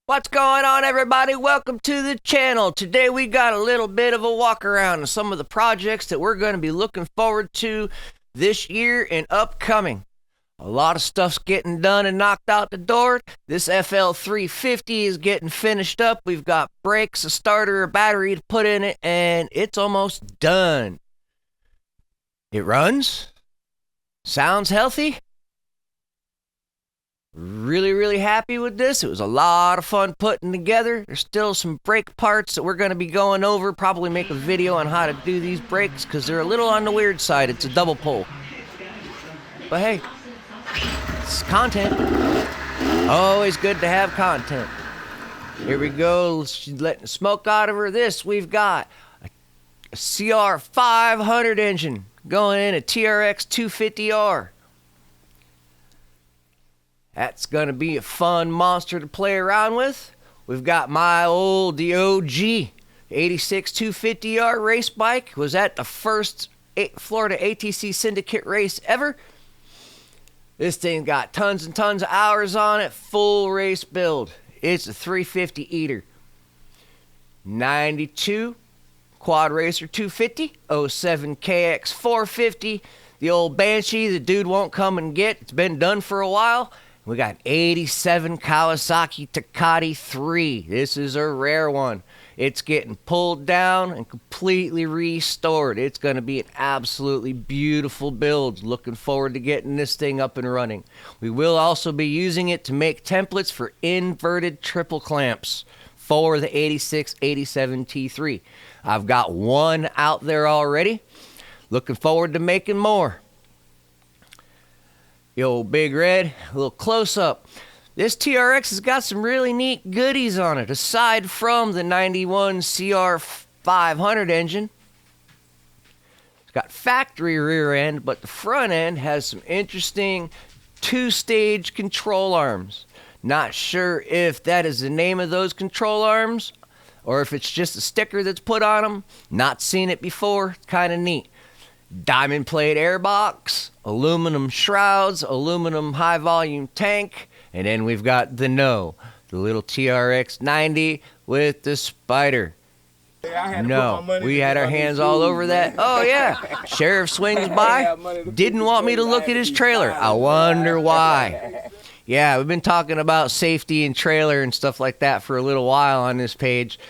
What's going on, everybody? Welcome to the channel. Today we got a little bit of a walk around of some of the projects that we're going to be looking forward to this year and upcoming. A lot of stuff's getting done and knocked out the door. This FL350 is getting finished up. We've got brakes, a starter, a battery to put in it, and it's almost done. It runs, sounds healthy. Really happy with this. It was a lot of fun putting together. There's still some brake parts that we're going to be going over. Probably make a video on how to do these brakes because they're a little on the weird side. It's a double pull. But hey, it's content. Always good to have content. Here we go. She's letting smoke out of her. We've got a CR500 engine going in a TRX 250R. That's going to be a fun monster to play around with. We've got my old, the OG 86 250R race bike. Was at the first Florida ATC Syndicate race ever. This thing got tons and tons of hours on it. Full race build. It's a 350 eater. 92 Quad Racer 250. 07 KX 450. The old Banshee the dude won't come and get. It's been done for a while. We got 87 Kawasaki Takati 3. This is a rare one. It's getting pulled down and completely restored. It's going to be an absolutely beautiful build. Looking forward to getting this thing up and running. We will also be using it to make templates for inverted triple clamps for the 86-87 T3. I've got one out there already. Looking forward to making more. The old Big Red, a little close-up. This TRX has got some really neat goodies on it, aside from the 91 CR500 engine. It's got factory rear end, but the front end has some interesting two-stage control arms. Not sure if that is the name of those control arms, or if it's just a sticker that's put on them. Not seen it before, kind of neat. Diamond plate airbox, aluminum shrouds, aluminum high volume tank, and then we've got the little TRX 90 with the spider. We had our hands all over that. Oh yeah, sheriff swings by, didn't want me to look at his trailer. I wonder why. Yeah, we've been talking about safety and trailer and stuff like that for a little while on this page.